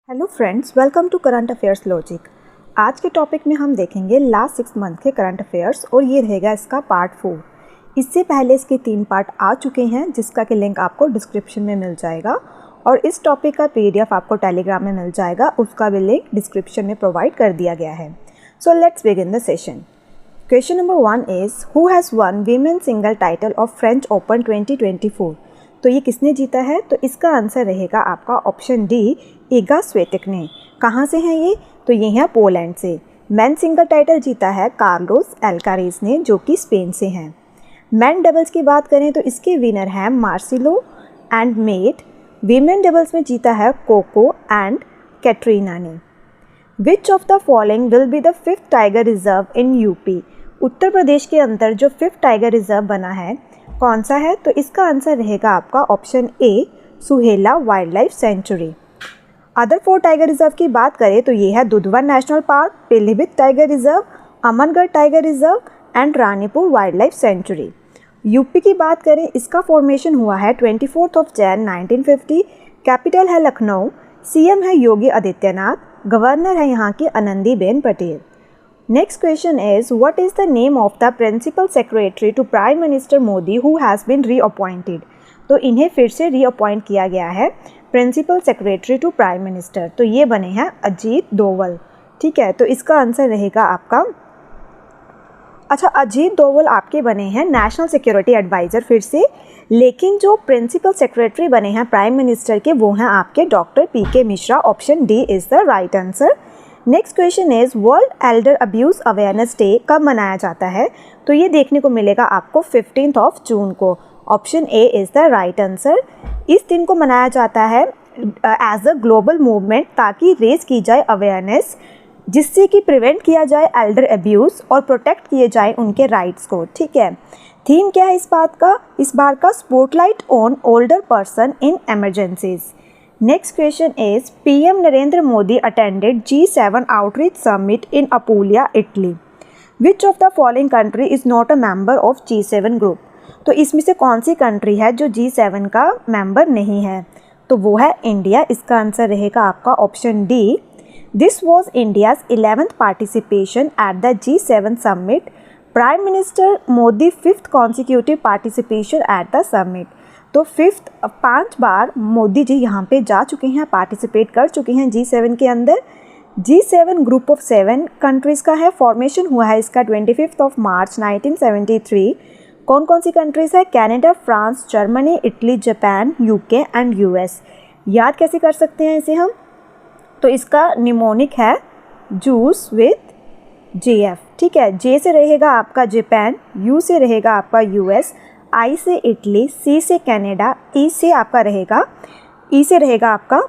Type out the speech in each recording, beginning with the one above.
Hello friends, welcome to current affairs logic. आज के topic में हम देखेंगे लास्ट 6 मंथ के करंट अफेयर्स और ये रहेगा इसका पार्ट 4। इससे पहले इसके 3 पार्ट आ चुके हैं जिसका कि लिंक आपको डिस्क्रिप्शन में मिल जाएगा और इस टॉपिक का PDF आपको टेलीग्राम में मिल जाएगा, उसका भी लिंक डिस्क्रिप्शन में प्रोवाइड कर दिया गया है। So let's begin the session. Question number 1 is who has one women single title of French open 2024। तो ये किसने जीता है? तो इसका आंसर रहेगा आपका ऑप्शन डी, इगा स्विएटेक ने। कहाँ से हैं ये? तो ये हैं पोलैंड से। मेन सिंगल टाइटल जीता है कार्लोस अल्कारेज ने, जो कि स्पेन से हैं। मेन डबल्स की बात करें तो इसके विनर हैं Marcelo and Mate. Women doubles में जीता है कोको एंड कैटरीना ने। Which of the following will be the 5th tiger reserve in UP. Uttar Pradesh के अंदर जो 5th टाइगर रिजर्व बना है कौन सा है? तो इसका आंसर रहेगा आपका option A, Suhela wild life sanctuary. Other 4 tiger reserve की बात करें तो ये है Dudhwa national park, Pilibhit tiger reserve, Amangarh tiger reserve and Ranipur wild life sanctuary. UP की बात करें, इसका फॉर्मेशन हुआ है 24 जनवरी 1950। कैपिटल है लखनऊ। CM है योगी आदित्यनाथ। गवर्नर है यहाँ की Anandiben Patel. Next question is what is the name of the principal secretary to Prime Minister Modi who has been reappointed। तो इन्हें फिर से रीअपॉइंट किया गया है principal secretary to prime minister. तो ये बने हैं अजीत डोवल। ठीक है, तो इसका आंसर रहेगा आपका अजीत डोवल आपके बने हैं नेशनल सिक्योरिटी एडवाइज़र फिर से, लेकिन जो प्रिंसिपल सेक्रेटरी बने हैं प्राइम मिनिस्टर के वो हैं आपके doctor PK Mishra. Option D is the right answer. Next question is world Elder abuse awareness day कब मनाया जाता है? तो ये देखने को मिलेगा आपको 15 जून को। Option A is the right answer. इस दिन को मनाया जाता है एज अ ग्लोबल मूवमेंट ताकि रेज की जाए अवेयरनेस, जिससे कि प्रिवेंट किया जाए एल्डर अब्यूज़ और प्रोटेक्ट किए जाए उनके राइट्स को। ठीक है, थीम क्या है इस बार का spotlight on older person in emergencies. Next question is PM Narendra Modi attended G7 outreach summit in Apulia, Italy. Which of the following country is not a member of G7 group? तो इसमें से कौन सी country है जो G7 का member नहीं है? तो वो है इंडिया। इसका आंसर रहेगा आपका option D. This was India's 11th participation at the G7 summit. Prime Minister Modi 5th consecutive participation at the summit. तो 5 बार मोदी जी यहाँ पे जा चुके हैं, पार्टिसिपेट कर चुके हैं G7 के अंदर। G7 ग्रुप ऑफ 7 कंट्रीज़ का है। फॉर्मेशन हुआ है इसका 25 मार्च 1973। कौन कौन सी कंट्रीज़ है? Canada, France, Germany, Italy, Japan, UK and US। याद कैसे कर सकते हैं इसे हम? तो इसका निमोनिक है जूस विथ JF। ठीक है, J से रहेगा आपका जापान, U से रहेगा आपका US, I से इटली, C से कनाडा, E से रहेगा आपका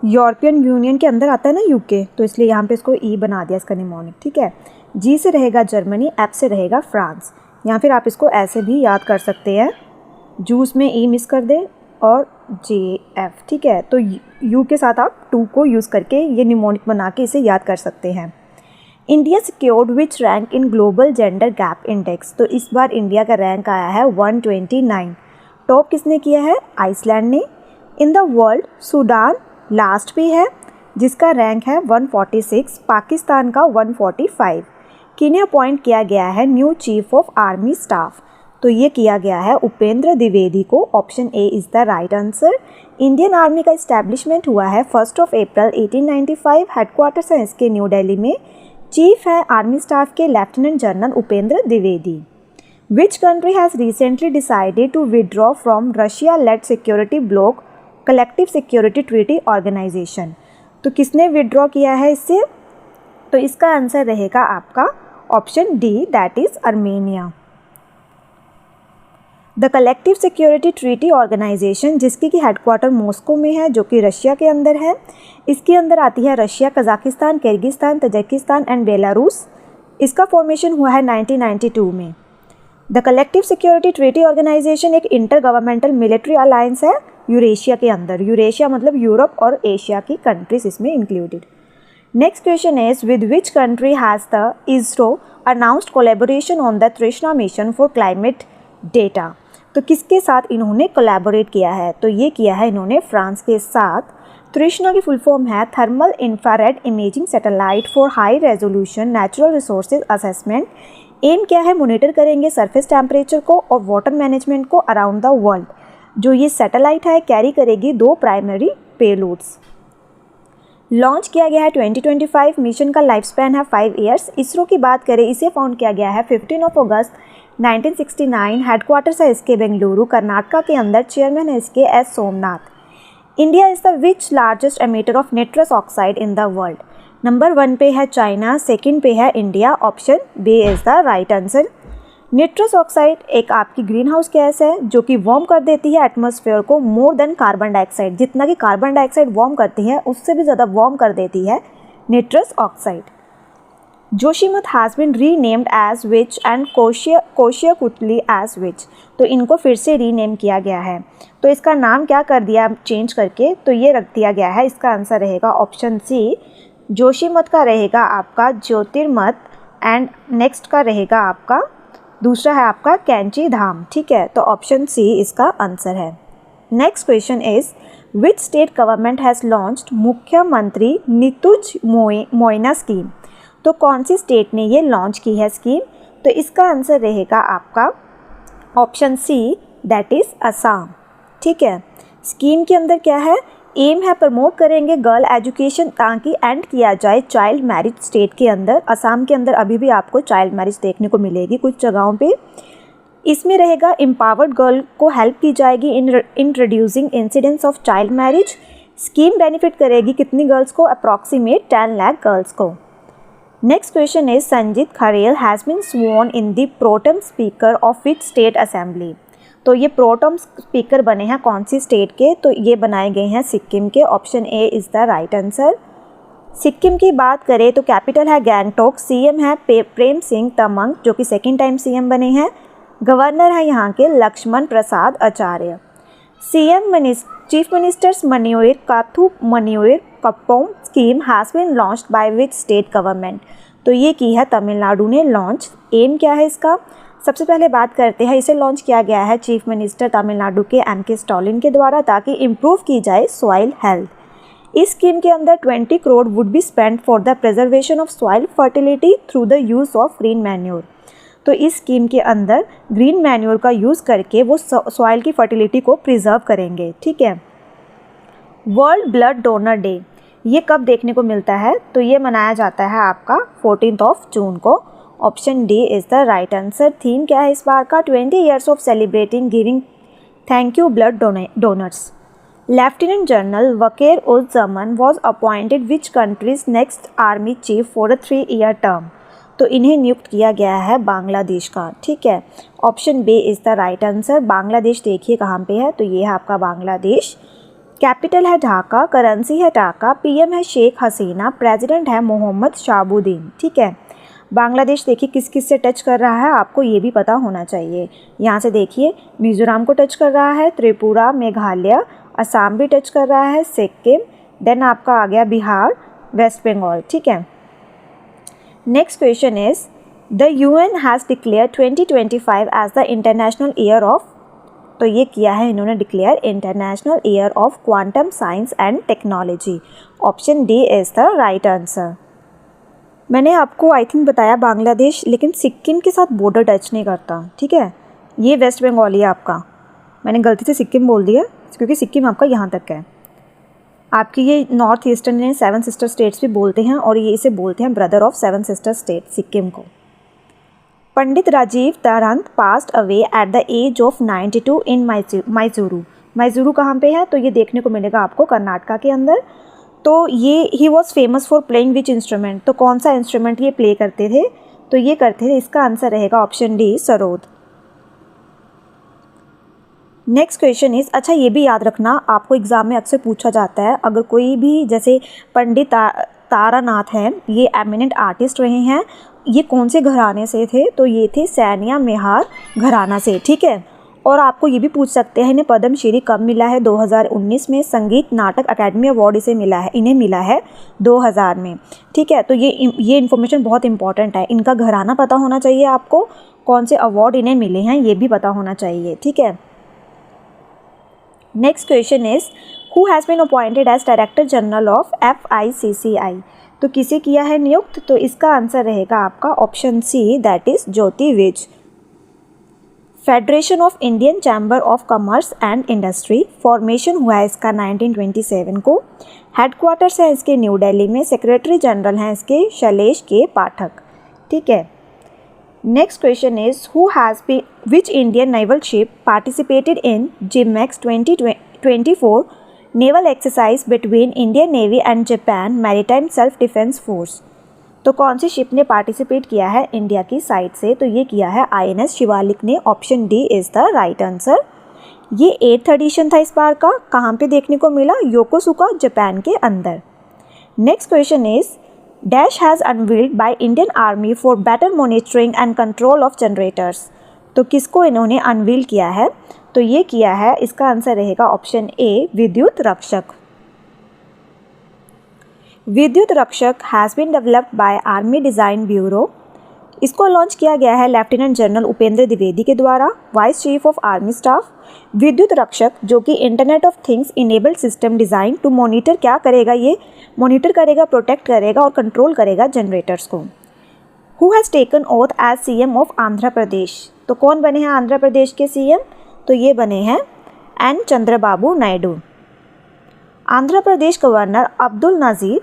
यूरोपियन यूनियन के अंदर आता है ना UK, तो इसलिए यहाँ पे इसको E बना दिया इसका निमोनिक। ठीक है, G से रहेगा जर्मनी, F से रहेगा फ्रांस, या फिर आप इसको ऐसे भी याद कर सकते हैं, जूस में E मिस कर दें और JF। ठीक है, तो U के साथ आप 2 को यूज़ करके ये निमोनिक बना के इसे याद कर सकते हैं। India secured which rank in global gender gap index. तो इस बार इंडिया का रैंक आया है 129। टॉप किसने किया है? आइसलैंड ने। इन द वर्ल्ड सूडान लास्ट पे है जिसका रैंक है 146, पाकिस्तान का 145। किन्हें अपॉइंट किया गया है new chief of army staff? तो ये किया गया है उपेंद्र द्विवेदी को। Option A is the right answer. Indian army का इस्टेब्लिशमेंट हुआ है 1 अप्रैल 1895। हेडक्वार्टर्स है इसके न्यू दिल्ली में। चीफ है आर्मी स्टाफ के lieutenant general Upendra Dwivedi. Which country has recently decided to withdraw from Russia led security bloc collective security treaty organisation. तो किसने विड्रॉ किया है इससे? तो इसका आंसर रहेगा आपका option D, that is Armenia. The collective security treaty organisation, जिसकी की हेडक्वार्टर मॉस्को में है, जो कि रशिया के अंदर है। इसके अंदर आती है Russia, Kazakhstan, Kyrgyzstan, Tajikistan and Belarus. इसका फॉर्मेशन हुआ है 1992 में। The collective security treaty organisation एक इंटर गवर्नमेंटल मिलिट्री अलायंस है यूरेशिया के अंदर। यूरेशिया मतलब यूरोप और एशिया की कंट्रीज इसमें included. Next question is with which country has the ISRO announced collaboration on the तृष्णा मिशन फॉर क्लाइमेट डेटा। तो किसके साथ इन्होंने कोलैबोरेट किया है? तो ये किया है इन्होंने फ्रांस के साथ तृष्णा की फुल फॉर्म है thermal infrared imaging satellite for high resolution natural resources assessment. Aim क्या है, मॉनिटर करेंगे सरफेस टेम्परेचर को और वाटर मैनेजमेंट को अराउंड द वर्ल्ड। जो ये सैटेलाइट है कैरी करेगी 2 प्राइमरी पेलोड्स। लॉन्च किया गया है 2025। मिशन का लाइफ स्पैन है 5 ईयर्स। इसरो की बात करें, इसे फाउंड किया गया है 15 अगस्त 1969। हेडक्वार्टर्स है इसके बेंगलुरु कर्नाटका के अंदर। चेयरमैन है इसके S Somnath. India is the which largest emitter of nitrous oxide in the world. Number 1 पे है चाइना, सेकंड पे है India. Option B is the right answer. Nitrous oxide एक आपकी ग्रीन हाउस गैस है जो कि वार्म कर देती है एटमॉस्फेयर को मोर देन कार्बन डाइऑक्साइड। जितना कि कार्बन डाइऑक्साइड वार्म करती है उससे भी ज़्यादा वार्म कर देती है nitrous oxide. Joshimath has been renamed as which and Koshiyakutoli as which. तो इनको फिर से रीनेम किया गया है। तो इसका नाम क्या कर दिया चेंज करके, तो ये रख दिया गया है। इसका आंसर रहेगा ऑप्शन सी। जोशीमठ का रहेगा आपका ज्योतिर्मठ एंड नेक्स्ट का रहेगा आपका दूसरा है आपका कैंची धाम। ठीक है, तो ऑप्शन सी इसका आंसर है। Next question is which state government has launched मुख्यमंत्री नितुज मोइना स्कीम। तो कौन सी स्टेट ने ये लॉन्च की है स्कीम, तो इसका आंसर रहेगा आपका option C, that is Assam. ठीक है, स्कीम के अंदर क्या है, एम है प्रमोट करेंगे गर्ल एजुकेशन ताकि एंड किया जाए चाइल्ड मैरिज स्टेट के अंदर। असम के अंदर अभी भी आपको चाइल्ड मैरिज देखने को मिलेगी कुछ जगहों पे। इसमें रहेगा एम्पावर्ड गर्ल को हेल्प की जाएगी in reducing incidence of child marriage. Scheme benefit करेगी कितनी गर्ल्स को, अप्रॉक्सीमेट 10 लाख गर्ल्स को। Next question is Sanjeet Kharel has been sworn in the pro tem speaker of which state assembly. तो ये प्रोटेम स्पीकर बने हैं कौन सी स्टेट के, तो ये बनाए गए हैं सिक्किम के। Option A is the right answer. Sikkim की बात करें तो कैपिटल है गैंगटोक। सीएम है प्रेम सिंह तमंग जो कि सेकंड टाइम सीएम बने हैं। गवर्नर है यहाँ के Lakshman Prasad Acharya. CM chief ministers Manoyar Kathu Manoyar Kappom scheme has been launched by which state government. तो ये की है तमिलनाडु ने लॉन्च। एम क्या है इसका, सबसे पहले बात करते हैं, इसे लॉन्च किया गया है चीफ मिनिस्टर तमिलनाडु के एम.के. स्टालिन के द्वारा ताकि इम्प्रूव की जाए सॉइल हेल्थ। इस स्कीम के अंदर 20 crore would be spend for the preservation of soil fertility through the use of green manure. तो इस स्कीम के अंदर ग्रीन मैन्योर का यूज़ करके वो सॉइल की फर्टिलिटी को प्रिजर्व करेंगे। ठीक है, वर्ल्ड ब्लड डोनर डे ये कब देखने को मिलता है, तो ये मनाया जाता है आपका 14 जून को। Option D is the right answer. Theme क्या है इस बार का, 20 years of celebrating giving thank you blood donors. Lieutenant general Waker uz Zaman was appointed which countries next army chief for a 3-year term. तो इन्हें नियुक्त किया गया है बांग्लादेश का। ठीक है, option B is the right answer. Bangladesh देखिए कहाँ पे है, तो ये है आपका बांग्लादेश। कैपिटल है ढाका, करेंसी है टाका, पीएम है शेख हसीना, प्रेसिडेंट है मोहम्मद शाहबुद्दीन। ठीक है, बांग्लादेश देखिए किस किस से टच कर रहा है, आपको ये भी पता होना चाहिए। यहाँ से देखिए मिज़ोरम को टच कर रहा है, त्रिपुरा, मेघालय, असम भी टच कर रहा है, सिक्किम, देन आपका आ गया बिहार, वेस्ट बंगाल। ठीक है, next question is the UN has declare 2025 as the international year of. तो ये किया है इन्होंने declare international year of quantum science and technology. Option D is the right answer. मैंने आपको आई थिंक बताया बांग्लादेश लेकिन सिक्किम के साथ बॉर्डर टच नहीं करता। ठीक है, ये वेस्ट बंगाल ही है आपका, मैंने गलती से सिक्किम बोल दिया क्योंकि सिक्किम आपका यहाँ तक है। आपकी ये नॉर्थ ईस्टर्न ने 7 सिस्टर स्टेट्स भी बोलते हैं और ये इसे बोलते हैं brother of 7 sister state Sikkim को। Pandit Rajeev Taranath passed away at the age of 92 in Mysuru. Mysuru कहाँ पे है, तो ये देखने को मिलेगा आपको कर्नाटका के अंदर। तो ये he was famous for playing which instrument. तो कौन सा इंस्ट्रूमेंट ये प्ले करते थे, तो ये करते थे, इसका आंसर रहेगा option D sarod. Next question is, अच्छा ये भी याद रखना आपको एग्जाम में अक्सर पूछा जाता है, अगर कोई भी जैसे पंडित तारानाथ हैं, ये एमिनेंट आर्टिस्ट रहे हैं, ये कौन से घराने से थे, तो ये थे सैनिया मेहार घराना से। ठीक है, और आपको ये भी पूछ सकते हैं इन्हें पद्मश्री कब मिला है, 2019 में। संगीत नाटक अकेडमी अवार्ड इन्हें मिला है 2000 में। ठीक है, तो ये इन्फॉर्मेशन बहुत इंपॉर्टेंट है, इनका घराना पता होना चाहिए आपको, कौन से अवार्ड इन्हें मिले हैं ये भी पता होना चाहिए। ठीक है, next question is who has been appointed as director general of FICCI, तो किसे किया है नियुक्त, तो इसका आंसर रहेगा आपका option C, that is Jyoti Vij. Federation of Indian chamber of commerce and industry formation हुआ है इसका 1927 को। हेडक्वार्टर्स है इसके न्यू दिल्ली में। सेक्रेटरी जनरल हैं इसके शैलेश के पाठक। ठीक है, next question is who has been which Indian naval ship participated in JIMEX 2024 naval exercise between Indian navy and Japan maritime self defence force, तो कौन सी शिप ने पार्टिसिपेट किया है इंडिया की साइड से, तो ये किया है INS शिवालिक ने। Option D is the right answer. ये 8th एडिशन था इस बार का। कहाँ पे देखने को मिला, योकोसुका जापान के अंदर। Next question is dash has unveiled by Indian army for better monitoring and control of generators, तो किसको इन्होंने अनवील किया है, तो ये किया है, इसका आंसर रहेगा ऑप्शन ए, विद्युत Rakshak. Vidyut Rakshak has been developed by army design bureau, इसको लॉन्च किया गया है लेफ्टिनेंट जनरल उपेंद्र द्विवेदी के द्वारा, vice chief of army staff. Vidyut Rakshak जो कि internet of things enabled system design to monitor, क्या करेगा, ये मॉनिटर करेगा, प्रोटेक्ट करेगा और कंट्रोल करेगा जनरेटर्स को। Who has taken oath as CM of Andhra Pradesh, तो कौन बने हैं आंध्र प्रदेश के CM, तो ये बने हैं N Chandrababu Naidu. Andhra Pradesh governor Abdul Nazeer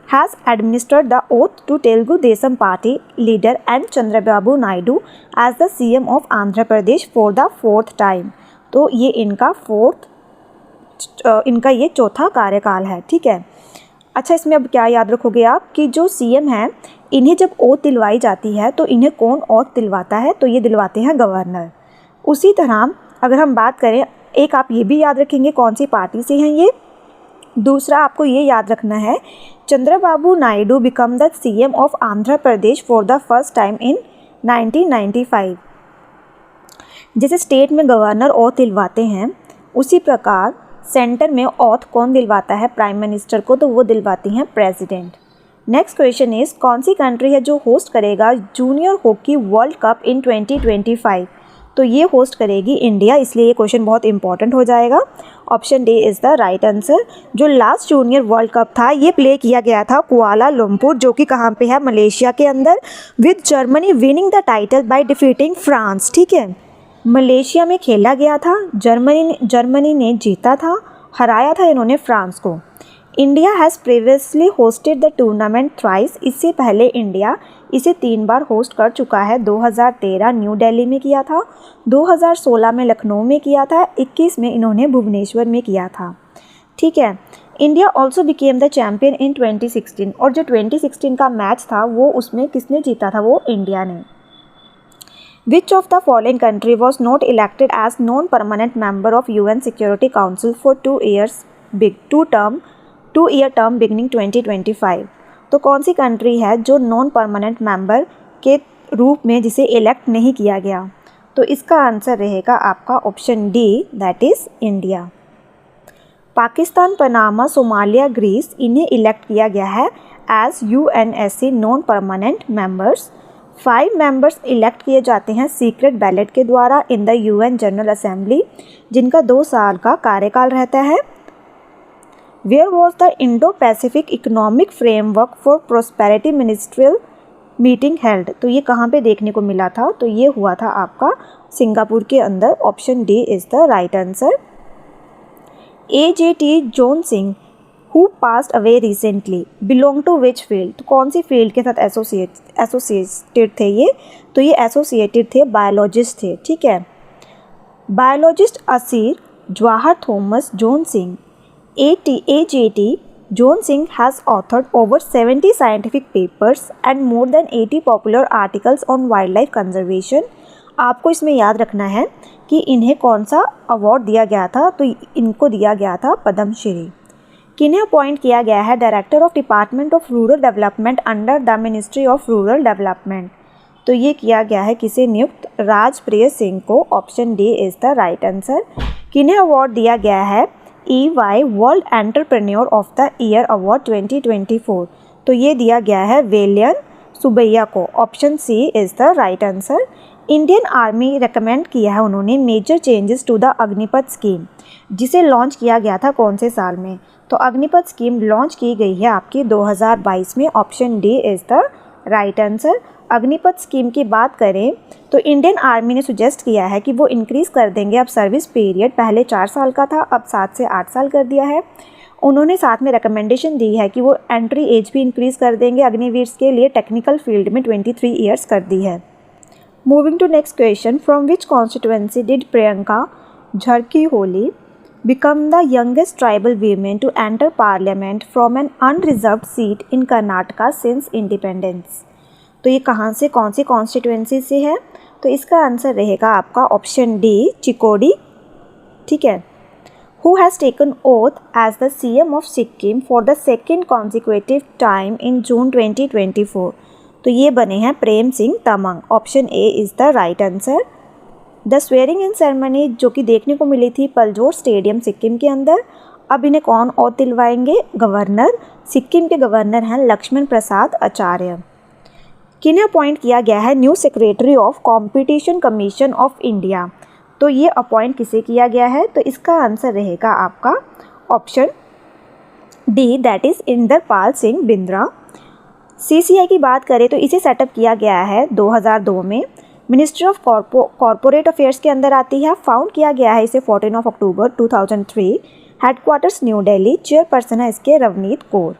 has administered the oath to Telugu Desam Party leader N Chandrababu Naidu as the CM of Andhra Pradesh for the 4th time, तो ये इनका ये चौथा कार्यकाल है। ठीक है, अच्छा इसमें अब क्या याद रखोगे आप कि जो CM हैं इन्हें जब ओथ दिलवाई जाती है तो इन्हें कौन ओथ दिलवाता है, तो ये दिलवाते हैं गवर्नर। उसी तरह अगर हम बात करें, एक आप ये भी याद रखेंगे कौन सी पार्टी से हैं ये, दूसरा आपको ये याद रखना है Chandrababu Naidu become the CM of Andhra Pradesh for the first time in 1995। जैसे स्टेट में गवर्नर ओथ दिलवाते हैं, उसी प्रकार सेंटर में ओथ कौन दिलवाता है प्राइम मिनिस्टर को, तो वो दिलवाती हैं प्रेसिडेंट। नेक्स्ट क्वेश्चन इज कौन सी कंट्री है जो होस्ट करेगा जूनियर हॉकी वर्ल्ड कप इन 2025, तो ये होस्ट करेगी इंडिया, इसलिए ये क्वेश्चन बहुत इंपॉर्टेंट हो जाएगा। Option D is the right answer. जो लास्ट जूनियर वर्ल्ड कप था ये प्ले किया गया था कुआलालंपुर, जो कि कहाँ पे है, मलेशिया के अंदर, with Germany winning the title by defeating France. ठीक है, मलेशिया में खेला गया था, जर्मनी ने जीता था, हराया था इन्होंने फ्रांस को। India has previously hosted the tournament thrice, इससे पहले इंडिया इसे 3 बार होस्ट कर चुका है। 2013 न्यू दिल्ली में किया था, 2016 में लखनऊ में किया था, 21 में इन्होंने भुवनेश्वर में किया था। ठीक है, India also became the champion in 2016, और जो 2016 का मैच था वो उसमें किसने जीता था, वो इंडिया ने। Which of the following country was not elected as non permanent member of UN security council for 2-year term beginning 2025, तो कौन सी कंट्री है जो नॉन परमानेंट मेंबर के रूप में जिसे इलेक्ट नहीं किया गया, तो इसका आंसर रहेगा आपका option D, that is India. Pakistan, Panama, Somalia, Greece, इन्हें इलेक्ट किया गया है as UNSC non permanent members. 5 members इलेक्ट किए जाते हैं सीक्रेट बैलेट के द्वारा in the UN general assembly, जिनका 2 साल का कार्यकाल रहता है। Where was the Indo Pacific economic framework for prosperity ministerial meeting held, तो ये कहाँ पे देखने को मिला था, तो ये हुआ था आपका सिंगापुर के अंदर। Option D is the right answer. AJT John Singh who passed away recently belong to which field, तो कौन सी फील्ड के साथ एसोसिएटेड थे ये, तो ये एसोसिएटेड थे, बायोलॉजिस्ट थे। ठीक है, biologist Asir Jawahar Thomas John Singh. AJT John Singh has authored over 70 scientific papers and more than 80 popular articles on wildlife conservation। आपको इसमें याद रखना है कि इन्हें कौन सा अवार्ड दिया गया था, तो इनको दिया गया था पद्मश्री। किन्हें अपॉइंट किया गया है director of department of rural development under the ministry of rural development, तो ये किया गया है किसे नियुक्त, राजप्रिय सिंह को। Option D is the right answer. किन्हें अवार्ड दिया गया है EY world entrepreneur of the year award 2024, तो ये दिया गया है वेलियन सुबैया को। Option C is the right answer. Indian army recommend किया है उन्होंने major changes to the Agnipath scheme, जिसे लॉन्च किया गया था कौन से साल में? तो अग्निपथ स्कीम लॉन्च की गई है आपकी 2022 में। Option D is the right answer. Agnipath scheme की बात करें तो इंडियन आर्मी ने सुजेस्ट किया है कि वो इंक्रीज़ कर देंगे अब सर्विस पीरियड, पहले 4 साल का था, अब 7 से 8 साल कर दिया है। उन्होंने साथ में रिकमेंडेशन दी है कि वो एंट्री एज भी इंक्रीज़ कर देंगे अग्निवीर के लिए, टेक्निकल फील्ड में 23 ईयर्स कर दी है। Moving to next question, from which constituency did Priyanka Jarkiholi become the youngest tribal women to enter parliament from an unreserved seat in Karnataka since independence? तो ये कहाँ से, कौन सी कॉन्स्टिट्यूएंसी से है? तो इसका आंसर रहेगा आपका ऑप्शन डी, चिकोडी। ठीक है। Who has taken oath as the CM of Sikkim for the second consecutive time in June 2024? तो ये बने हैं Prem Singh Tamang. Option A is the right answer. The swearing in ceremony जो कि देखने को मिली थी पलजोर स्टेडियम सिक्किम के अंदर, अब इन्हें कौन ओथ दिलवाएंगे? गवर्नर। सिक्किम के गवर्नर हैं लक्ष्मण प्रसाद आचार्य। किन्हें अपॉइंट किया गया है new secretary of competition commission of India? तो ये अपॉइंट किसे किया गया है? तो इसका आंसर रहेगा आपका option D, that is Inderpal Singh Bindra. CCI की बात करें तो इसे सेटअप किया गया है 2002 में, मिनिस्ट्री ऑफ कॉरपोरेट अफेयर्स के अंदर आती है। फाउंड किया गया है इसे 14 अक्टूबर 2003, हेडक्वार्टर्स न्यू दिल्ली। चेयरपर्सन है इसके Ravneet Kaur.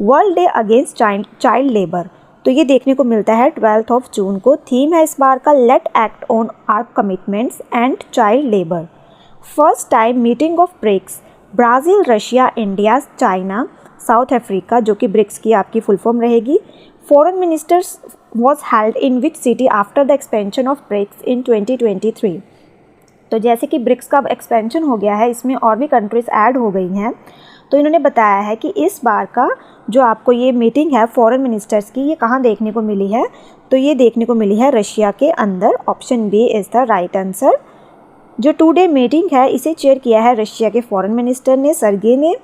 World day against child labour, तो ये देखने को मिलता है 12 जून को। थीम है इस बार का let act on our commitments end child labour. First time meeting of BRICS, Brazil, Russia, India, China, South Africa, जो कि ब्रिक्स की आपकी फुल फॉर्म रहेगी। Foreign ministers was held in which city after the expansion of BRICS in 2023? तो जैसे कि BRICS का expansion हो गया है, इसमें और भी कंट्रीज ऐड हो गई हैं, तो इन्होंने बताया है कि इस बार का जो आपको ये मीटिंग है फॉरेन मिनिस्टर्स की, ये कहाँ देखने को मिली है? तो ये देखने को मिली है रशिया के अंदर। Option B is the right answer. जो 2 डे मीटिंग है इसे चेयर किया है रशिया के फॉरेन मिनिस्टर ने, सर्गे ने।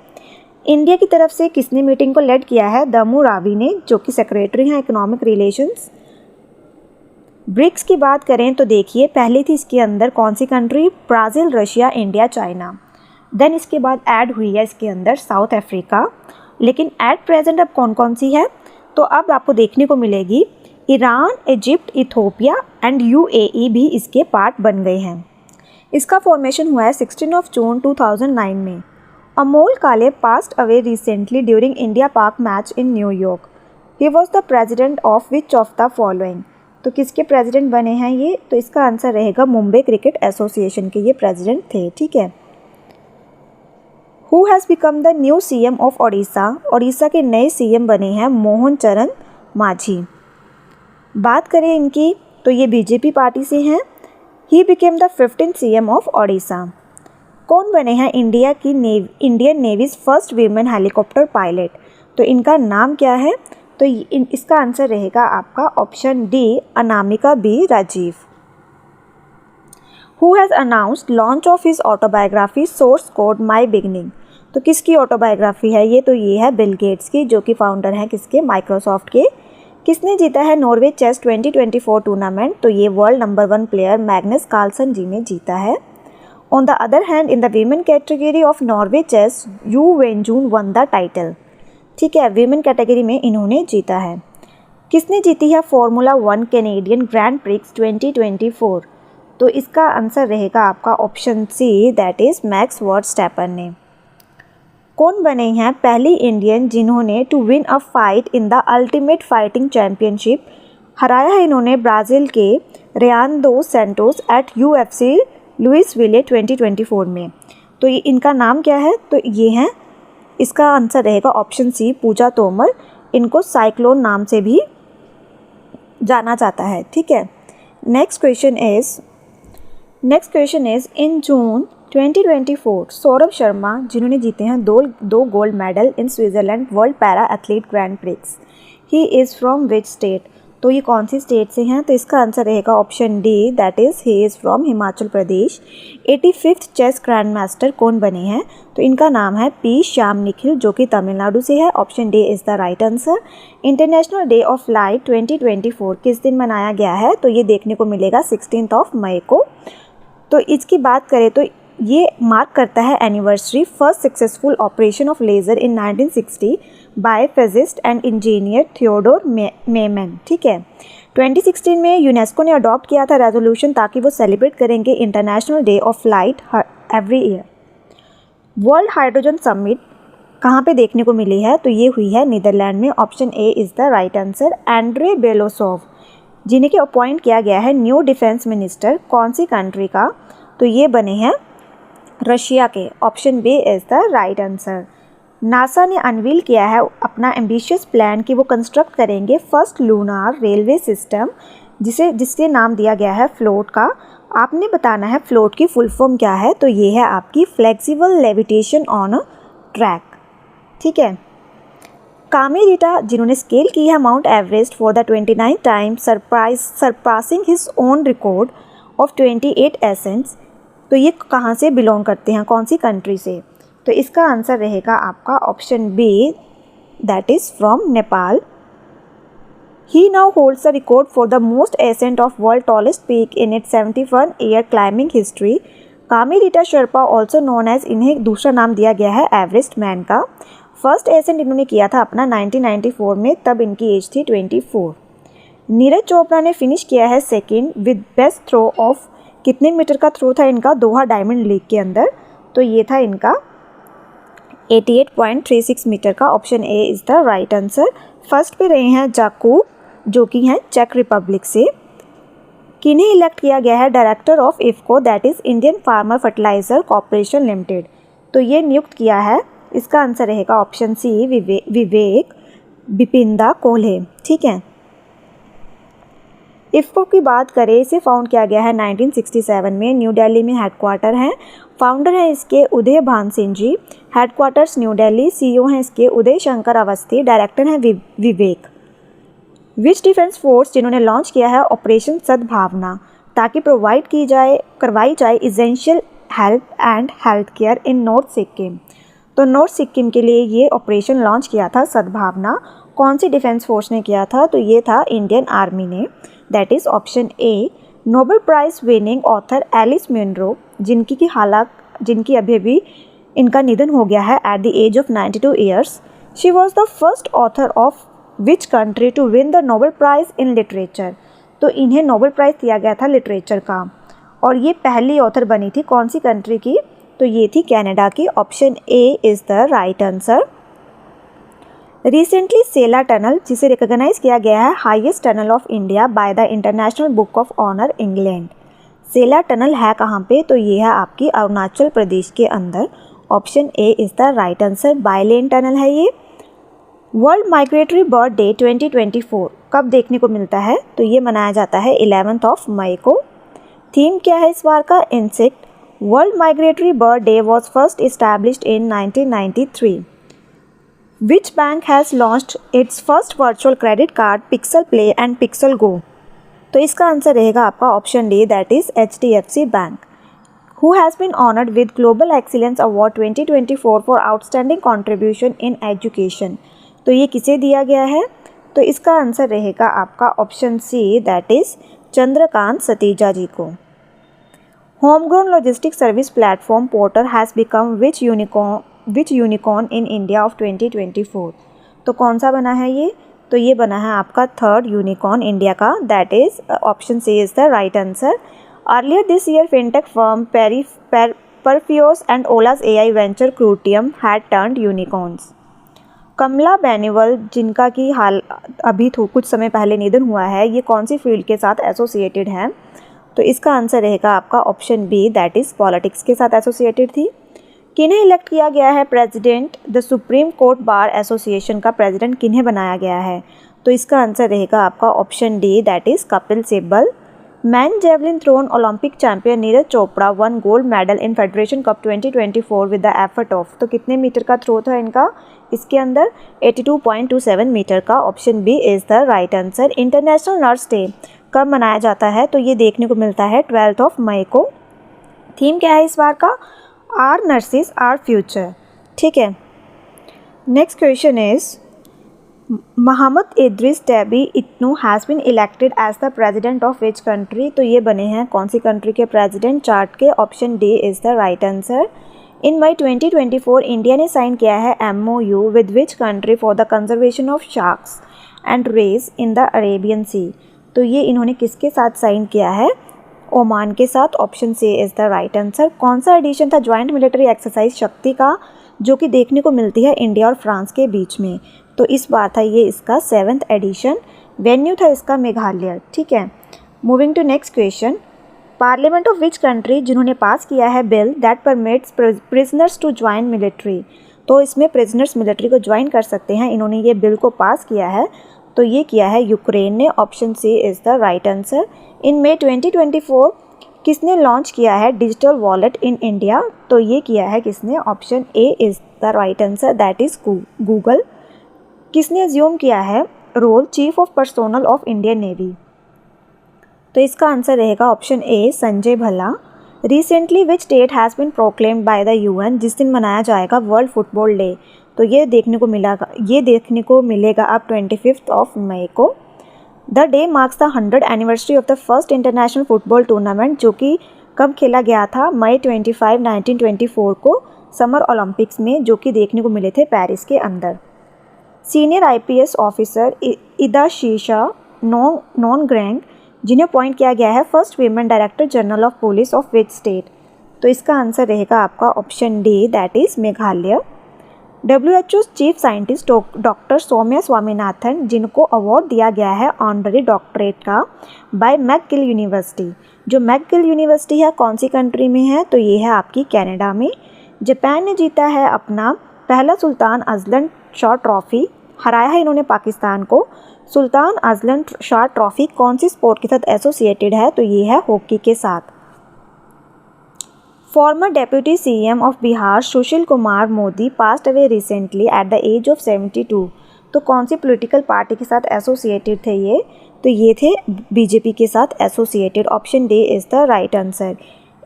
इंडिया की तरफ से किसने मीटिंग को लेड किया है? दमू रावी ने, जो कि सेक्रेटरी हैं इकोनॉमिक रिलेशंस। ब्रिक्स की बात करें तो देखिए पहले थी इसके अंदर कौन सी country? Brazil, Russia, India, China. Then इसके बाद ऐड हुई है इसके अंदर साउथ अफ्रीका। लेकिन एट प्रेजेंट अब कौन कौन सी है? तो अब आपको देखने को मिलेगी Iran, Egypt, Ethiopia and UAE भी इसके पार्ट बन गए हैं। इसका फॉर्मेशन हुआ है 16 जून 2009 में। Amol Kale passed away recently during India Pak match in New York. He was the president of which of the following? तो किसके प्रेसिडेंट बने हैं ये? तो इसका आंसर रहेगा मुंबई क्रिकेट एसोसिएशन के ये प्रेसिडेंट थे। ठीक है। Who has become the new CM of Odisha? Odisha के नए CM बने हैं मोहन चरण माझी। बात करें इनकी तो ये BJP पार्टी से हैं। He became the 15th CM of Odisha. कौन बने हैं Indian navy's first women helicopter pilot? तो इनका नाम क्या है? तो इसका आंसर रहेगा आपका option D, Anamika B Rajiv. Who has announced launch of his autobiography source code my beginning? तो किसकी ऑटोबायोग्राफी है ये? तो ये है बिल गेट्स की, जो कि फाउंडर हैं किसके? माइक्रोसॉफ्ट के। किसने जीता है नॉर्वे चेस 2024 टूर्नामेंट? तो ये world number 1 player Magnus Carlsen ji ने जीता है। On the other hand, in the women category of Norway chess, Yu Wenjun won the title। ठीक है, वीमेन कैटेगरी में इन्होंने जीता है। किसने जीती है फॉर्मूला 1 कैनेडियन ग्रैंड प्रिक्स 2024? तो इसका आंसर रहेगा आपका option C, that is Max Verstappen ने। कौन बने हैं पहली इंडियन जिन्होंने to win a fight in the ultimate fighting championship? हराया है इन्होंने ब्राज़ील के Rayanne dos Santos at UFC Louisville 2024 में। तो ये इनका नाम क्या है? तो ये हैं, इसका आंसर रहेगा ऑप्शन सी, पूजा तोमर। इनको साइक्लोन नाम से भी जाना जाता है। ठीक है। नेक्स्ट क्वेश्चन इज इन जून 2024 सौरभ शर्मा, जिन्होंने जीते हैं दो gold medal in Switzerland world para athlete grand prix, he is from which state? तो ये कौन सी स्टेट से हैं? तो इसका आंसर रहेगा option D, that is he is from Himachal Pradesh. 85th chess grandmaster कौन बने हैं? तो इनका नाम है पी श्याम निखिल, जो कि तमिलनाडु से है। Option D is the right answer. International day of light 2024 किस दिन मनाया गया है? तो ये देखने को मिलेगा 16 मई को। तो इसकी बात करें तो ये मार्क करता है anniversary first successful operation of laser in 1960 by physicist and engineer Theodore Maiman. ठीक है, 2016 में यूनेस्को ने अडॉप्ट किया था रेजोल्यूशन ताकि वो सेलिब्रेट करेंगे international day of light every year. World hydrogen summit कहाँ पे देखने को मिली है? तो ये हुई है नीदरलैंड में। Option A is the right answer. Andre Belousov जिन्हें कि अपॉइंट किया गया है न्यू डिफेंस मिनिस्टर, कौन सी कंट्री का? तो ये बने हैं रशिया के। Option B is the right answer. NASA ने अनवील किया है अपना एम्बिशियस प्लान कि वो कंस्ट्रक्ट करेंगे फर्स्ट लूनार रेलवे सिस्टम, जिसके नाम दिया गया है फ्लोट का। आपने बताना है फ्लोट की फुल फॉर्म क्या है? तो ये है आपकी flexible levitation on a track. ठीक है, कामेरीटा जिन्होंने स्केल की है mount Everest for the 29th time, surpassing his own record of 28 ascents. तो ये कहाँ से बिलोंग करते हैं, कौन सी कंट्री से? तो इसका आंसर रहेगा आपका option B, that is from Nepal. He now holds the record for the most ascent of world tallest peak in its 71-year climbing history. Kami Rita Sherpa also known as, इन्हें दूसरा नाम दिया गया है एवरेस्ट मैन का। फर्स्ट एसेंट इन्होंने किया था अपना 1994 में, तब इनकी एज थी 24। नीरज चोपड़ा ने फिनिश किया है second with best throw of, कितने मीटर का थ्रो था इनका दोहा डायमंड लीग के अंदर? तो ये था इनका 88.36 मीटर का। Option A is the right answer. First पे रहे हैं जाकूब, जो कि हैं चेक रिपब्लिक से। किन्हें इलेक्ट किया गया है director of IFFCO, that is Indian farmer fertiliser corporation limited? तो ये नियुक्त किया है, इसका आंसर रहेगा ऑप्शन सी, विवेक बिपिंदा कोल्हे। ठीक है, इफ्को की बात करें, इसे फाउंड किया गया है 1967 में, न्यू दिल्ली में हेडक्वार्टर हैं। फाउंडर हैं इसके उदय भान Singh ji, headquarters new Delhi. CEO हैं इसके उदय शंकर अवस्थी, डायरेक्टर हैं विवेक। विच डिफेंस फोर्स जिन्होंने लॉन्च किया है ऑपरेशन सद्भावना, ताकि करवाई जाए essential help and health care in north Sikkim. तो नॉर्थ सिक्किम के लिए ये ऑपरेशन लॉन्च किया था सद्भावना। कौन सी डिफेंस फोर्स ने किया था? तो ये था इंडियन आर्मी ने, that is option A. Nobel prize winning author Alice Munro, जिनकी अभी इनका निधन हो गया है at the age of 92 years. She was the first author of which country to win the Nobel prize in literature? तो इन्हें नोबेल प्राइज़ दिया गया था लिटरेचर का, और ये पहली ऑथर बनी थी कौन सी कंट्री की? तो ये थी कनाडा की। Option A is the right answer. Recently Sela tunnel, जिसे रिकॉग्नाइज किया गया है highest tunnel of India by the international book of honour England. Sela tunnel है कहाँ पे? तो ये है आपकी अरुणाचल प्रदेश के अंदर। Option A is the right answer. Bylane tunnel है ये। वर्ल्ड माइग्रेटरी बर्ड डे 2024 कब देखने को मिलता है? तो ये मनाया जाता है 11 मई को। थीम क्या है इस बार का? Insect. World migratory bird day was first established in 1993। Which bank has launched its first virtual credit card, Pixel Play and Pixel Go? तो इसका आंसर रहेगा आपका option D, that is HDFC bank. Who has been honored with Global Excellence Award 2024 for outstanding contribution in education? तो ये किसे दिया गया है? तो इसका आंसर रहेगा आपका option C, that is Chandrakant Satija ji को। Homegrown logistics service platform Porter has become which unicorn in India of 2024? तो कौन सा बना है ये? तो ये बना है आपका थर्ड यूनिकॉर्न इंडिया का, that is option C is the right answer. Earlier this year fintech firm Perfios and Ola's AI venture Krutrim had turned unicorns. Kamla Beniwal, जिनका कि अभी कुछ समय पहले निधन हुआ है, ये कौन सी फील्ड के साथ एसोसिएटेड हैं? तो इसका आंसर रहेगा आपका option B, that is politics के साथ एसोसिएटेड थी। किन्हें इलेक्ट किया गया है president? The supreme court bar association का प्रेसिडेंट किन्हें बनाया गया है? तो इसका आंसर रहेगा आपका option D, that is Kapil Sibal. Man javelin thrown Olympic champion Neeraj Chopra won gold medal in federation cup 2024 with the effort of, तो कितने मीटर का थ्रो था इनका? इसके अंदर 82.27 मीटर का। Option B is the right answer. International nurse day कब मनाया जाता है? तो ये देखने को मिलता है 12 मई को। थीम क्या है इस बार का? Our nurses our future. ठीक है। Next question is Mohammed Idriss Deby Itno has been elected as the president of which country? तो ये बने हैं कौन सी कंट्री के प्रेजिडेंट चार्ट के? Option D is the right answer. In May 2024 India ने साइन किया है MOU with which country for the conservation of sharks and rays in the Arabian sea? तो ये इन्होंने किसके साथ साइन किया है? ओमान के साथ। Option C is the right answer. कौन सा एडिशन था ज्वाइंट मिलिट्री एक्सरसाइज शक्ति का, जो कि देखने को मिलती है इंडिया और फ्रांस के बीच में? तो इस बार था ये इसका 7th एडिशन। वेन्यू था इसका मेघालय। ठीक है। Moving to next question, parliament of which country जिन्होंने पास किया है bill that permits prisoners to join military? तो इसमें प्रिजनर्स मिलिट्री को ज्वाइन कर सकते हैं, इन्होंने ये बिल को पास किया है। तो ये किया है यूक्रेन ने। Option C is the right answer. In May 2024 किसने लॉन्च किया है डिजिटल वॉलेट इन इंडिया? तो ये किया है किसने? Option A is the right answer, that is Google. किसने अज्यूम किया है role chief of personnel of Indian navy? तो इसका आंसर रहेगा option A Sanjay Bhalla. Recently which date has been proclaimed by the UN? जिस दिन मनाया जाएगा वर्ल्ड फुटबॉल डे? तो ये देखने को मिलेगा अब 25 मई को। The day marks the 100th anniversary of the first international football tournament, जो कि कब खेला गया था? मई 25, 1924 को समर ओलंपिक्स में, जो कि देखने को मिले थे पेरिस के अंदर। सीनियर IPS ऑफिसर इदा शीशा नॉन ग्रैंग जिन्हें अपॉइंट किया गया है first women director general of police of which state? तो इसका आंसर रहेगा आपका option D, that is Meghalaya. WHO chief scientist doctor Soumya Swaminathan, जिनको अवार्ड दिया गया है ऑनररी डॉक्टरेट का बाय मैकगिल यूनिवर्सिटी। जो मैकगिल यूनिवर्सिटी है कौन सी कंट्री में है? तो ये है आपकी कनाडा में। जापान ने जीता है अपना पहला सुल्तान अजलन शाह ट्रॉफी, हराया है इन्होंने पाकिस्तान को। सुल्तान अजलन शाह ट्रॉफी कौन सी स्पोर्ट के साथ एसोसिएटेड है? तो ये है हॉकी के साथ। Former deputy CM of Bihar Sushil Kumar Modi passed away recently at the age of 72। तो कौन सी पॉलिटिकल पार्टी के साथ एसोसिएटेड थे ये? तो ये थे BJP के साथ associated. Option D is the right answer.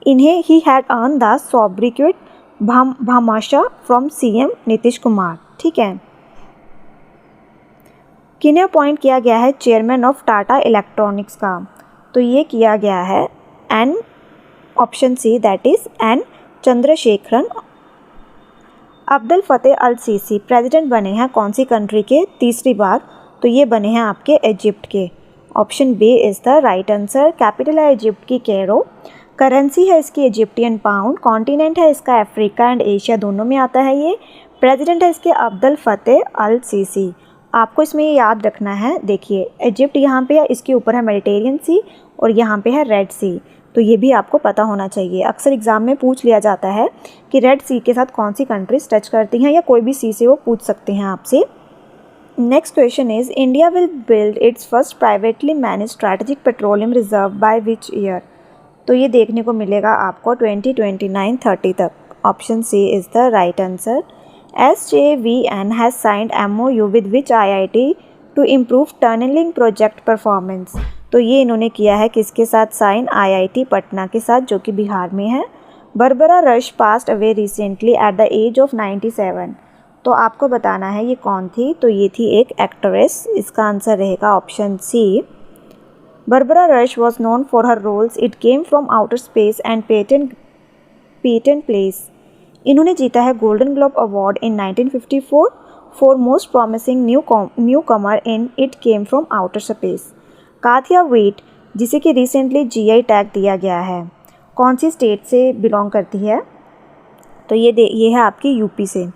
इन्हें he had earned the sobriquet Bhamashah from CM Nitish Kumar. ठीक है। किन्हें अपॉइंट किया गया है चेयरमैन ऑफ टाटा इलेक्ट्रॉनिक्स का? तो ये किया गया है N, option C, that is N Chandrasekaran. Abdul Fattah al Sisi president बने हैं कौन सी कंट्री के तीसरी बार? तो ये बने हैं आपके इजिप्ट के। Option B is the right answer. Capital है इजिप्ट की कैरो। करेंसी है इसकी इजिप्टियन पाउंड। कॉन्टिनेंट है इसका अफ्रीका एंड एशिया दोनों में आता है ये। प्रेसिडेंट है इसके अब्दुल फतेह अल सीसी। आपको इसमें ये याद रखना है, देखिए इजिप्ट यहाँ पे है, इसके ऊपर है मेडिटेरियन सी और यहाँ पे है रेड सी। तो ये भी आपको पता होना चाहिए। अक्सर एग्जाम में पूछ लिया जाता है कि रेड सी के साथ कौन सी कंट्रीज टच करती हैं, या कोई भी सी से वो पूछ सकते हैं आपसे। Next question is India will build its first privately manage strategic petroleum reserve by which year? तो ये देखने को मिलेगा आपको 2029-30 तक। Option C is the right answer. SJVN has signed MOU with which IIT to improve tunneling project performance? तो ये इन्होंने किया है किसके साथ साइन? IIT पटना के साथ, जो कि बिहार में है। Barbara Rush passed away recently at the age of 97। तो आपको बताना है ये कौन थी? तो ये थी एक एक्ट्रेस। इसका आंसर रहेगा option C. Barbara Rush was known for her roles it came from outer space and Peyton Place. इन्होंने जीता है golden globe award in 1954 for most promising newcomer in it came from outer space. Kathia Veit, जिसे कि recently GI tag दिया गया है, कौन सी state से बिलोंग करती है? तो ये है आपकी UP से।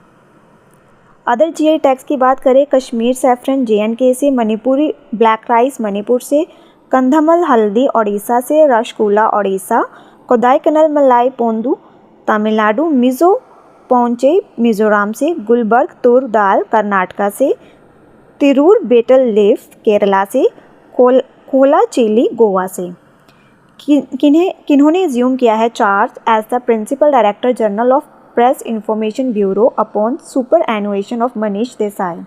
अदर GI टैग्स की बात करें, कश्मीर सैफरन JNK से, मणिपुरी ब्लैक राइस मणिपुर से, कंधमल हल्दी ओडिशा से, रसगुल्ला ओडिशा, कोदाई कनल मलाई पोंदू तमिलनाडु, मिज़ो पौंचे मिज़ोरम से, गुलबर्ग तुर दाल कर्नाटका से, तिरूर बेटल लीफ केरला से, कोला चिली गोवा से। किन्होंने एज्यूम किया है charge as the principal director general of press information bureau upon superannuation of Manish Desai.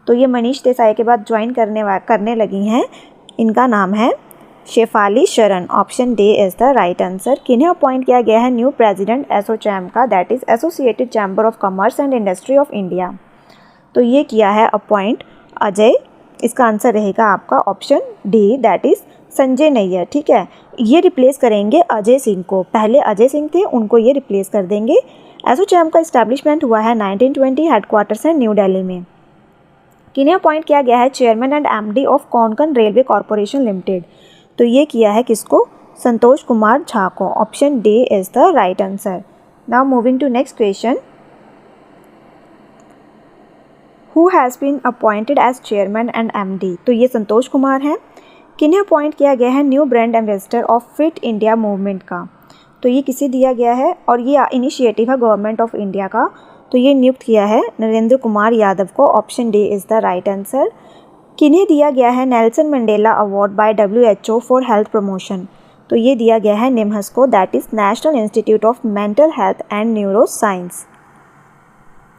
तो ये मनीष देसाई के बाद ज्वाइन करने लगी हैं, इनका नाम है शेफाली शरण। Option D is the right answer. किन्हें अपॉइंट किया गया है न्यू प्रेसिडेंट एसोचैम का, that is associated chamber of commerce and industry of India. तो ये किया है अपॉइंट अजय। इसका आंसर रहेगा आपका option D, that is Sanjay Nayar. ठीक है, ये रिप्लेस करेंगे अजय सिंह को। पहले अजय सिंह थे, उनको ये रिप्लेस कर देंगे। एसोचैम का इस्टेब्लिशमेंट हुआ है 1920, हेडक्वार्टर्स है न्यू दिल्ली में। किन्हें अपॉइंट किया गया है chairman and MD of Konkan railway corporation limited. तो ये किया है किसको? संतोष कुमार झा को। Option D is the right answer. Now moving to next question. Who has been appointed as chairman and MD. तो ये संतोष कुमार हैं। किन्हें अपॉइंट किया गया है new brand ambassador of fit India movement का। तो ये किसे दिया गया है, और ये इनिशिएटिव है गवर्नमेंट ऑफ इंडिया का। तो ये नियुक्त किया है नरेंद्र कुमार यादव को। Option D is the right answer. किन्हें दिया गया है Nelson Mandela award by WHO for health promotion. तो ये दिया गया है निम्हस को, that is national institute of mental health and neuro science.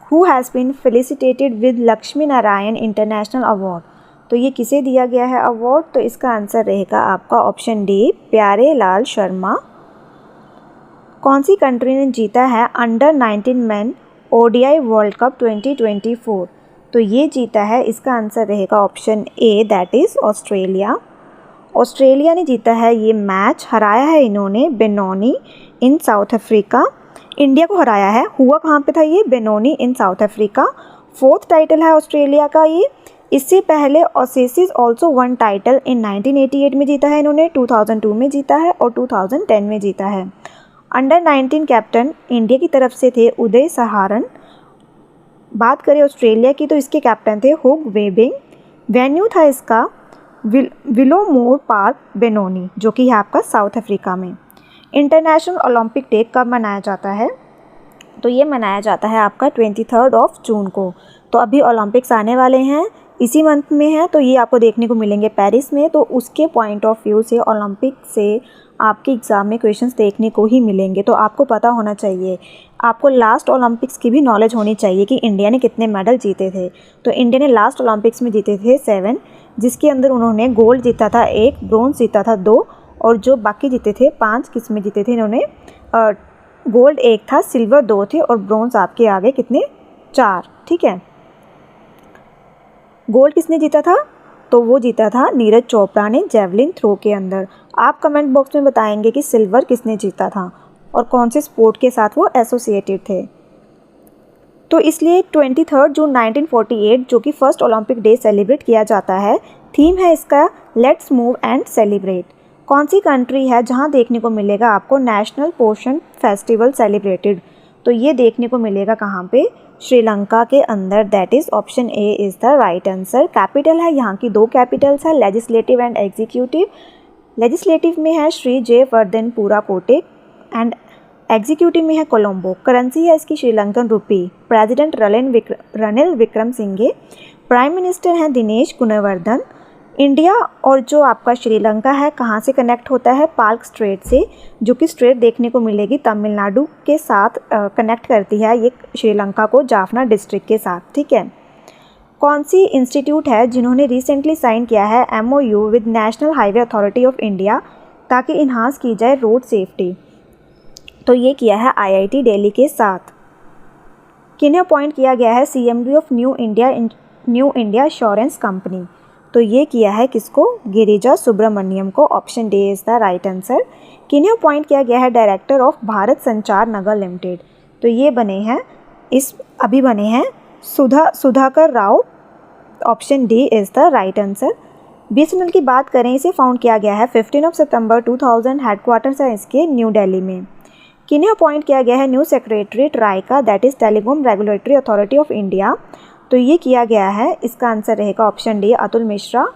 Who has been felicitated with Lakshmi Narayan international award. तो ये किसे दिया गया है अवार्ड? तो इसका आंसर रहेगा आपका ऑप्शन डी, प्यारे लाल शर्मा। कौन सी कंट्री ने जीता है under 19 main ODI world cup 2024। तो ये जीता है, इसका आंसर रहेगा option A, that is Australia. Australia ने जीता है ये मैच। हराया है इन्होंने बेनोनी इन साउथ अफ्रीका। इंडिया को हराया है। हुआ कहाँ पे था ये? बेनोनी इन साउथ अफ्रीका। 4th टाइटल है ऑस्ट्रेलिया का ये। इससे पहले ओसेसिस ऑल्सो वन टाइटल इन 1988 में जीता है इन्होंने, 2002 में जीता है और 2010 में जीता है। अंडर 19 कैप्टन इंडिया की तरफ से थे उदय सहारन। बात करें ऑस्ट्रेलिया की तो इसके कैप्टन थे हुग वेबिंग। वेन्यू था इसका विलोमोर पार्क बेनोनी, जो कि है आपका साउथ अफ्रीका में। इंटरनेशनल ओलंपिक डे कब मनाया जाता है? तो ये मनाया जाता है आपका 23 जून को। तो अभी ओलंपिक्स आने वाले हैं, इसी मंथ में है, तो ये आपको देखने को मिलेंगे पेरिस में। तो उसके पॉइंट ऑफ व्यू से ओलंपिक से आपके एग्ज़ाम में क्वेश्चंस देखने को ही मिलेंगे। तो आपको पता होना चाहिए, आपको लास्ट ओलंपिक्स की भी नॉलेज होनी चाहिए कि इंडिया ने कितने मेडल जीते थे। तो इंडिया ने लास्ट ओलंपिक्स में जीते थे 7, जिसके अंदर उन्होंने गोल्ड जीता था 1, ब्रोंज जीता था 2, और जो बाकी जीते थे 5, किस में जीते थे इन्होंने? गोल्ड 1 था, सिल्वर 2 थे और ब्रोंज आपके आगे कितने? 4। ठीक है, गोल्ड किसने जीता था? तो वो जीता था नीरज चोपड़ा ने जेवलिन थ्रो के अंदर। आप कमेंट बॉक्स में बताएंगे कि सिल्वर किसने जीता था और कौन से स्पोर्ट के साथ वो एसोसिएटेड थे। तो इसलिए 23 जून 1948 जो कि फर्स्ट ओलंपिक डे सेलिब्रेट किया जाता है। थीम है इसका लेट्स मूव एंड सेलिब्रेट। कौन सी कंट्री है जहां देखने को मिलेगा आपको नेशनल पोषण फेस्टिवल सेलिब्रेटेड? तो ये देखने को मिलेगा कहाँ पे? श्रीलंका के अंदर, that is option A is the right answer. Capital है यहाँ की 2 कैपिटल्स है, लेजिस्लेटिव एंड एग्जीक्यूटिव। लेजिस्लेटिव में है श्री जयवर्धनपुरा कोटे एंड एग्जीक्यूटिव में है कोलंबो। करेंसी है इसकी Sri Lankan rupee. President Ranil Wickremesinghe. Prime minister हैं दिनेश गुणवर्धन। इंडिया और जो आपका श्रीलंका है कहाँ से कनेक्ट होता है? पाल्क स्ट्रेट से, जो कि स्ट्रेट देखने को मिलेगी तमिलनाडु के साथ कनेक्ट करती है ये श्रीलंका को जाफना डिस्ट्रिक्ट के साथ। ठीक है, कौन सी इंस्टीट्यूट है जिन्होंने रिसेंटली साइन किया है MOU with national highway authority of India ताकि इन्हांस की जाए रोड सेफ्टी? तो ये किया है IIT दिल्ली के साथ। किन्हें अपॉइंट किया गया है CMD of new India insurance company? तो ये किया है किसको? गिरिजा सुब्रमण्यम को। Option D is the right answer. किन्हें अपॉइंट किया गया है डायरेक्टर ऑफ भारत संचार नगर लिमिटेड? तो ये बने हैं Sudhakar Rao. Option D is the right answer. BSNL की बात करें, इसे फाउंड किया गया है 15 सितंबर 2000। हेडक्वार्टर्स है इसके न्यू दिल्ली में। किन्हें अपॉइंट किया गया है न्यू सेक्रेटरी ट्राई का? That is telecom regulatory authority of India. तो ये किया गया है, इसका आंसर रहेगा option D, Atul Mishra.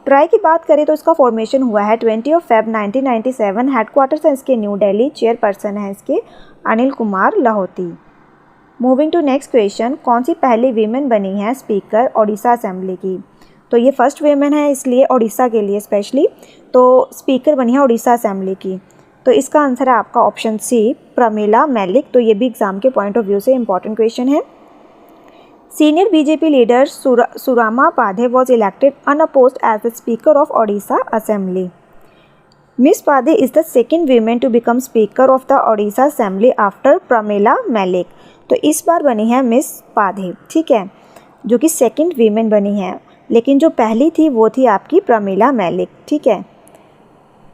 Try की बात करें तो इसका फॉर्मेशन हुआ है 20 Feb 1997। हेडक्वार्टर्स है इसके न्यू दिल्ली। चेयरपर्सन है इसके Anil Kumar Lahoti. Moving to next question. कौन सी पहली वीमेन बनी है स्पीकर ओडिशा असेंबली की? तो ये फर्स्ट वीमेन है, इसलिए ओडिशा के लिए स्पेशली तो स्पीकर बनी है ओडिशा असेंबली की। तो इसका आंसर है आपका ऑप्शन सी, प्रमिला मैलिक, तो ये भी एग्जाम के पॉइंट ऑफ व्यू से इंपॉर्टेंट क्वेश्चन है। Senior BJP leader Surama Padhy was elected unopposed as the speaker of Odisha assembly. Miss Padhy is the second women to become speaker of the Odisha assembly after Pramila Mallik. तो इस बार बनी है मिस पाधे, ठीक है, जो कि सेकेंड वीमेन बनी है, लेकिन जो पहली थी वो थी आपकी प्रमिला मैलिक, ठीक है।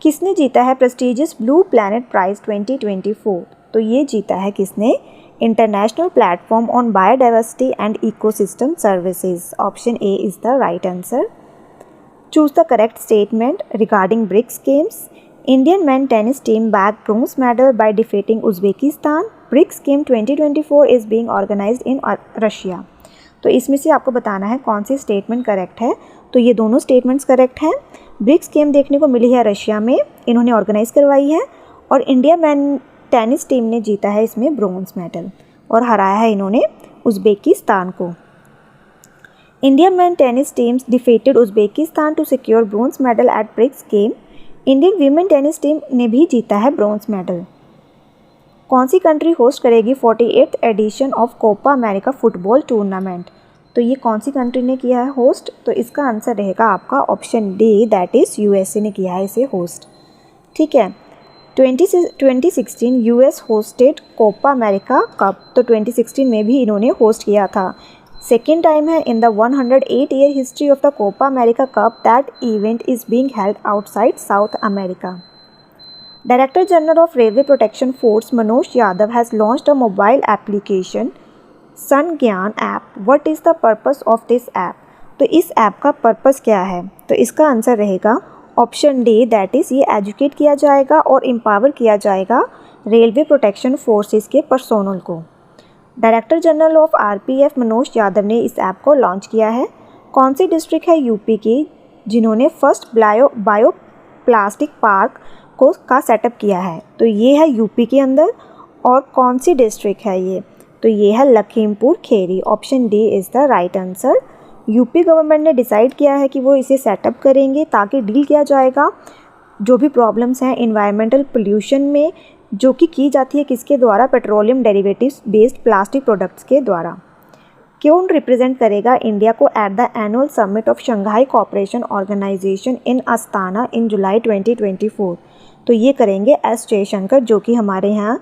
किसने जीता है प्रेस्टिजियस ब्लू प्लैनेट प्राइज़ 2024? तो ये जीता है किसने? International platform on biodiversity and ecosystem services. Option A is the right answer. Choose the correct statement regarding BRICS games. Indian man tennis team bag bronze medal by defeating Uzbekistan. BRICS game 2024 is being organised in Russia. तो इसमें से आपको बताना है कौन सी statement correct है। तो ये दोनों स्टेटमेंट्स करेक्ट हैं। ब्रिक्स गेम देखने को मिली है रशिया में, इन्होंने ऑर्गेनाइज करवाई है, और इंडिया मैन टेनिस टीम ने जीता है इसमें ब्रोंज मेडल और हराया है इन्होंने उज्बेकिस्तान को। Indian man tennis teams defeated Uzbekistan to secure bronze medal at BRICS game. Indian women tennis team ने भी जीता है ब्रोंज मेडल। कौन सी कंट्री होस्ट करेगी 48th edition of Copa America football tournament? तो ये कौन सी कंट्री ने किया है होस्ट? तो इसका आंसर रहेगा आपका option D, that is USA ने किया है इसे होस्ट, ठीक है। 2016 US hosted Copa America cup, तो 2016 में भी इन्होंने होस्ट किया था। सेकेंड टाइम है in the 108 year history of the Copa America cup that event is being held outside South America. Director General of Railway Protection Force Manoj Yadav has launched a mobile application Sangyan app. What is the purpose of this app? तो इस app का purpose क्या है? तो इसका answer रहेगा option D, that is ये educate किया जाएगा और एम्पावर किया जाएगा रेलवे प्रोटेक्शन फोर्सेस के पर्सोनल को। Director general of RPF Manoj Yadav ने इस ऐप को लॉन्च किया है। कौन सी डिस्ट्रिक्ट है यूपी की जिन्होंने फर्स्ट बायो प्लास्टिक पार्क का सेटअप किया है? तो ये है यूपी के अंदर। और कौन सी डिस्ट्रिक्ट है ये? तो ये है Lakhimpur Kheri. Option D is the right answer. UP government ने डिसाइड किया है कि वो इसे सेटअप करेंगे ताकि डील किया जाएगा जो भी प्रॉब्लम्स हैं एनवायरमेंटल पोल्यूशन में, जो कि की जाती है किसके द्वारा? Petroleum derivatives based plastic products के द्वारा। कौन रिप्रेजेंट करेगा इंडिया को at the annual summit of Shanghai cooperation organisation in Astana in July 2024? तो ये करेंगे एस जयशंकर, जो कि हमारे यहाँ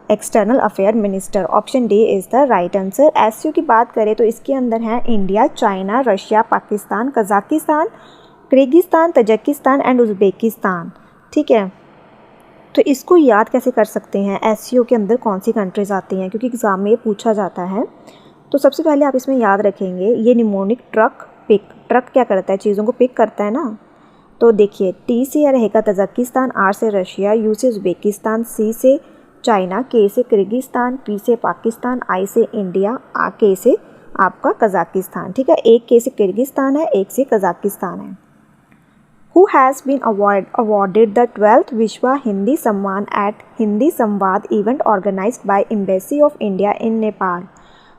external affair minister. Option D is the right answer. SCO की बात करें तो इसके अंदर हैं India, China, Russia, Pakistan, Kazakhstan, Kyrgyzstan, Tajikistan and Uzbekistan, ठीक है। तो इसको याद कैसे कर सकते हैं एससीओ के अंदर कौन सी कंट्रीज़ आती हैं, क्योंकि एग्ज़ाम में ये पूछा जाता है। तो सबसे पहले आप इसमें याद रखेंगे ये निमोनिक ट्रक पिक। ट्रक क्या करता है? चीज़ों को पिक करता है ना। तो देखिए टी से रहेगा तजिकिस्तान, आर से रशिया, यू से उज़्बेकिस्तान, सी से चाइना, के से किर्गिस्तान, पी से पाकिस्तान, आई से इंडिया, के से आपका कजाकिस्तान, ठीक है। एक के से किर्गिस्तान है, एक से कजाकिस्तान है। Who has been awarded the 12th विश्व हिंदी सम्मान at Hindi Samvad event organised by embassy of India in Nepal?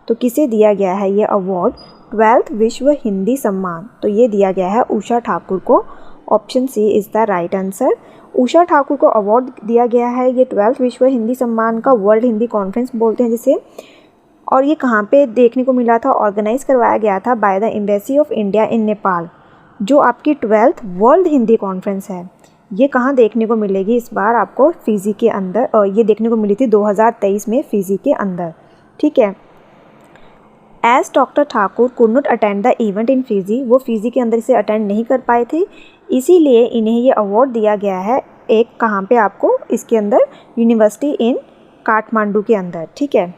तो किसे दिया गया है ये अवार्ड 12th विश्व हिंदी सम्मान? तो ये दिया गया है उषा ठाकुर को। Option C is the right answer. Usha Thakur को अवार्ड दिया गया है ये 12th विश्व हिंदी सम्मान का, वर्ल्ड हिंदी कॉन्फ्रेंस बोलते हैं जिसे। और ये कहाँ पे देखने को मिला था? ऑर्गेनाइज करवाया गया था by the embassy of India in Nepal. जो आपकी 12th वर्ल्ड हिंदी कॉन्फ्रेंस है ये कहाँ देखने को मिलेगी इस बार आपको? फिजी के अंदर, और ये देखने को मिली थी 2023 में फिजी के अंदर, ठीक है। As doctor Thakur could not attend the event in Fiji, वो फिजी के अंदर इसे अटेंड नहीं कर पाए थे, इसीलिए इन्हें ये अवार्ड दिया गया है। एक कहाँ पे आपको? इसके अंदर यूनिवर्सिटी इन काठमांडू के अंदर, ठीक है।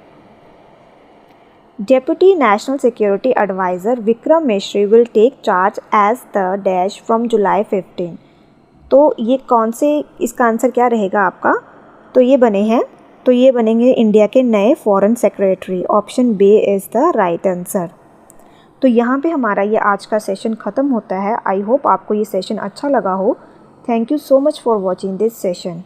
Deputy national security adviser Vikram Misri will take charge as the dash from July 15। तो ये कौन से, इसका आंसर क्या रहेगा आपका? तो ये बनेंगे इंडिया के नए foreign secretary. Option B is the right answer. तो यहाँ पे हमारा ये आज का सेशन ख़त्म होता है। आई होप आपको ये सेशन अच्छा लगा हो। Thank you so much for watching this session.